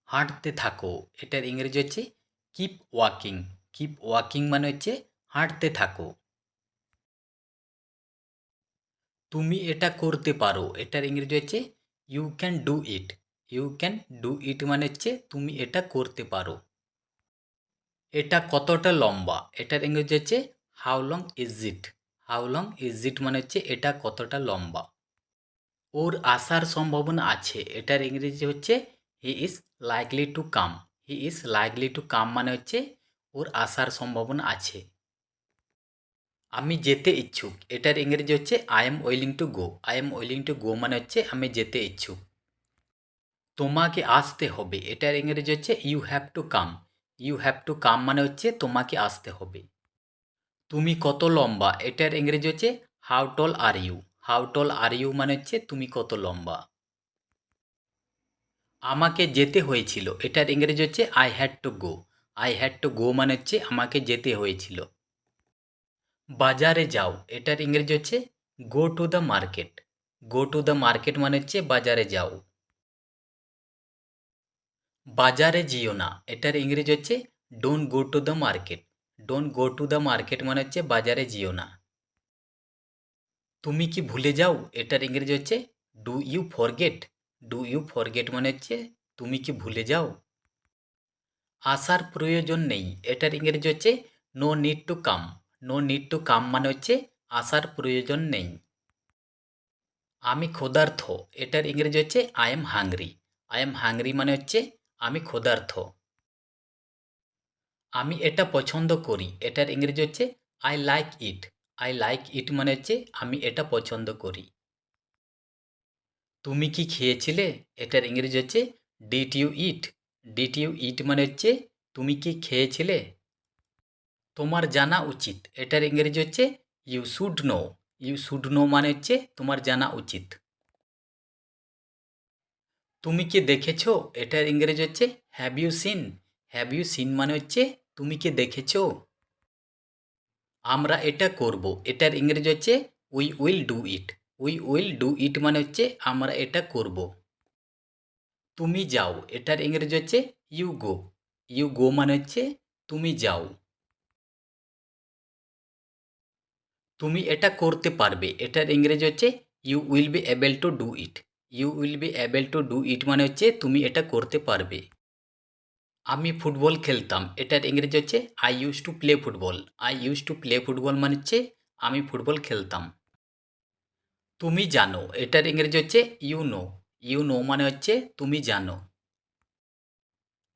হাঁটতে থাকো, এটার ইংরেজি হচ্ছে কিপ ওয়াকিং। কিপ ওয়াকিং মানে হচ্ছে হাঁটতে থাকো। তুমি এটা করতে পারো, এটার ইংরেজি হচ্ছে you can do it. You can do it মানে হচ্ছে তুমি এটা করতে পারো। এটা কতটা লম্বা, এটার ইংরেজি হচ্ছে how long is it. How long is it মানে হচ্ছে এটা কতটা লম্বা। ওর আসার সম্ভাবনা আছে, এটার ইংরেজি হচ্ছে he is likely to come. He is likely to come মানে হচ্ছে ওর আসার সম্ভাবনা আছে। আমি যেতে ইচ্ছুক, এটার ইংরেজি হচ্ছে I am willing to go. I am willing to go মানে হচ্ছে আমি যেতে ইচ্ছুক। তোমাকে আসতে হবে, এটার ইংরেজি হচ্ছে you have to come. You have to come মানে হচ্ছে তোমাকে আসতে হবে। তুমি কত লম্বা, এটার ইংরেজি হচ্ছে how tall are you. How tall are you মানে হচ্ছে তুমি কত লম্বা। আমাকে যেতে হয়েছিল, এটার ইংরেজি হচ্ছে I had to go. I had to go মানে হচ্ছে আমাকে যেতে হয়েছিল। বাজারে যাও, এটার ইংরেজি হচ্ছে go to the market. Go to the market মানে হচ্ছে বাজারে যাও। বাজারে যেও না, এটার ইংরেজি হচ্ছে don't go to the market. Don't go to the market মানে হচ্ছে বাজারে যেও না। তুমি কি ভুলে যাও, এটার ইংরেজি হচ্ছে do you forget. Do you forget মানে হচ্ছে তুমি কি ভুলে যাও। আসার প্রয়োজন নেই, এটার ইংরেজি হচ্ছে no need to come. No need to come মানে হচ্ছে আসার প্রয়োজন নেই। আমি ক্ষুধার্ত, এটার ইংরেজি হচ্ছে I am hungry. I am hungry মানে হচ্ছে আমি ক্ষুধার্ত। আমি এটা পছন্দ করি, এটার ইংরেজি হচ্ছে I like it. I like it মানে হচ্ছে আমি এটা পছন্দ করি। তুমি কি খেয়েছিলে, এটার ইংরেজি হচ্ছে did you eat. Did you eat মানে হচ্ছে তুমি কি খেয়েছিলে। তোমার জানা উচিত, এটার ইংরেজি হচ্ছে you should know. You should know মানে হচ্ছে তোমার জানা উচিত। তুমি কি দেখেছো, এটার ইংরেজি হচ্ছে have you seen. Have you seen মানে হচ্ছে তুমি কি দেখেছো। আমরা এটা করব, এটার ইংরেজি হচ্ছে we will do it. We will do it মানে হচ্ছে আমরা এটা করব। তুমি যাও, এটার ইংরেজি হচ্ছে ইউ গো। ইউ গো মানে হচ্ছে তুমি যাও। তুমি এটা করতে পারবে, এটার ইংরেজি হচ্ছে you will be able to do it. You will be able to do it মানে হচ্ছে তুমি এটা করতে পারবে। আমি ফুটবল খেলতাম, এটার ইংরেজি হচ্ছে I use to play football. I use to play football মানে হচ্ছে আমি ফুটবল খেলতাম। তুমি জানো, এটার ইংরেজি হচ্ছে ইউ নো। ইউ নো মানে হচ্ছে তুমি জানো।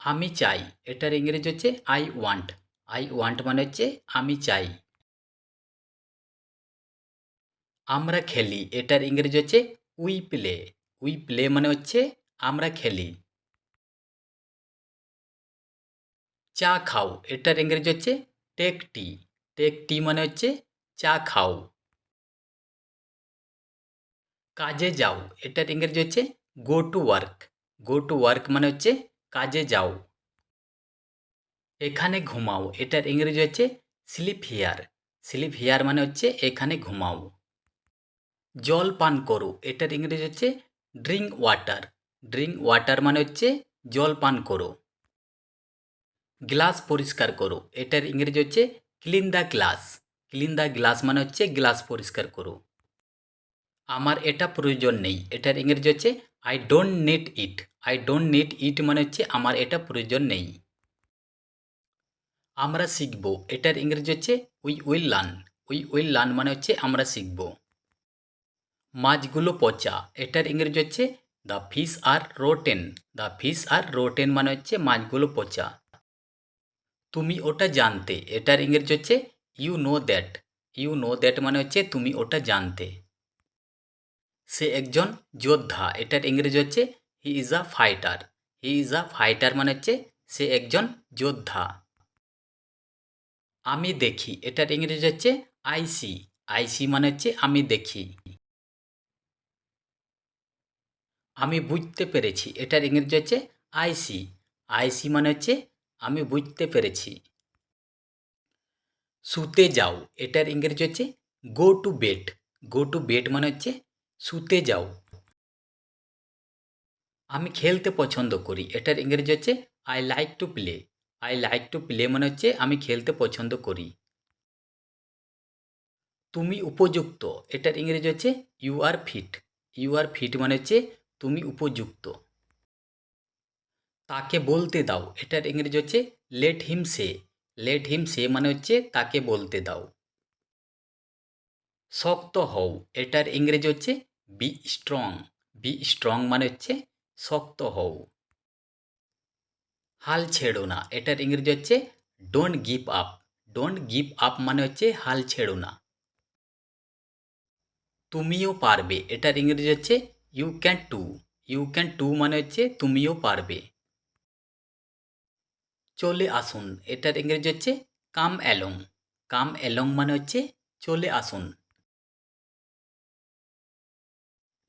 আমি চাই, এটার ইংরেজি হচ্ছে আই ওয়ান্ট। আই ওয়ান্ট মানে হচ্ছে আমি চাই। আমরা খেলি, এটার ইংরেজি হচ্ছে উই প্লে। উই প্লে মানে হচ্ছে আমরা খেলি। চা খাও, এটার ইংরেজি হচ্ছে টেক টি। টেক টি মানে হচ্ছে চা খাও। কাজে যাও, এটার ইংরেজি হচ্ছে go to work. Go to work মানে হচ্ছে কাজে যাও। এখানে ঘুমাও, এটার ইংরেজি হচ্ছে স্লিপ হিয়ার। স্লিপ হিয়ার মানে হচ্ছে এখানে ঘুমাও। জল পান করো, এটার ইংরেজি হচ্ছে ড্রিঙ্ক ওয়াটার। ড্রিঙ্ক ওয়াটার মানে হচ্ছে জল পান করো। গ্লাস পরিষ্কার করো, এটার ইংরেজি হচ্ছে clean the glass. Clean the glass মানে হচ্ছে গ্লাস পরিষ্কার করো। আমার এটা প্রয়োজন নেই, এটার ইংরেজি হচ্ছে I don't need it. I don't need it মানে হচ্ছে আমার এটা প্রয়োজন নেই। আমরা শিখব, এটার ইংরেজি হচ্ছে we will learn. We will learn মানে হচ্ছে আমরা শিখব। মাছগুলো পচা, এটার ইংরেজি হচ্ছে the fish are rotten. The fish are rotten মানে হচ্ছে মাছগুলো পচা। তুমি ওটা জানতে, এটার ইংরেজি হচ্ছে you know that. You know that মানে হচ্ছে তুমি ওটা জানতে। সে একজন যোদ্ধা, এটার ইংরেজি হচ্ছে he is a fighter. He is a fighter মানে হচ্ছে সে একজন যোদ্ধা। আমি দেখি, এটার ইংরেজি হচ্ছে আই সি। আই সি মানে হচ্ছে আমি দেখি। আমি বুঝতে পেরেছি, এটার ইংরেজি হচ্ছে আই সি। আই সি মানে হচ্ছে আমি বুঝতে পেরেছি। শুতে যাও, এটার ইংরেজি হচ্ছে go to bed. Go to bed মানে হচ্ছে শুতে যাও। আমি খেলতে পছন্দ করি, এটার ইংরেজি হচ্ছে I like to play. I like to play মানে হচ্ছে আমি খেলতে পছন্দ করি। তুমি উপযুক্ত, এটার ইংরেজি হচ্ছে you are fit. You are fit মানে হচ্ছে তুমি উপযুক্ত। তাকে বলতে দাও, এটার ইংরেজি হচ্ছে লেট হিম সে। লেট হিম সে মানে হচ্ছে তাকে বলতে দাও। শক্ত হও, এটার ইংরেজি হচ্ছে বি স্ট্রং। বি স্ট্রং মানে হচ্ছে শক্ত হও। হাল ছেড়ো না, এটার ইংরেজি হচ্ছে don't give up. Don't give up মানে হচ্ছে হাল ছেড়ো না। তুমিও পারবে, এটার ইংরেজি হচ্ছে you can too. You can too মানে হচ্ছে তুমিও পারবে। চলে আসুন, এটার ইংরেজি হচ্ছে কাম অ্যালং। কাম অ্যালং মানে হচ্ছে চলে আসুন।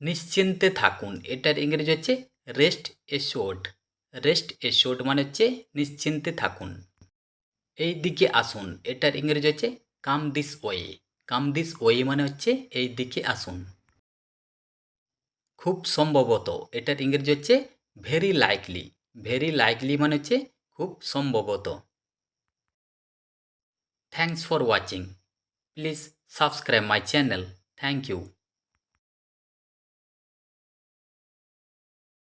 নিশ্চিন্তে থাকুন, এটার ইংরেজি হচ্ছে রেস্ট এশোর্ড। রেস্ট এশোর্ড মানে হচ্ছে নিশ্চিন্তে থাকুন। এই দিকে আসুন, এটার ইংরেজি হচ্ছে come this way. Come this way মানে হচ্ছে এই দিকে আসুন। খুব সম্ভবত, এটার ইংরেজি হচ্ছে ভেরি লাইকলি। ভেরি লাইকলি মানে হচ্ছে খুব সম্ভবত। Thanks for watching, please subscribe my channel. Thank you.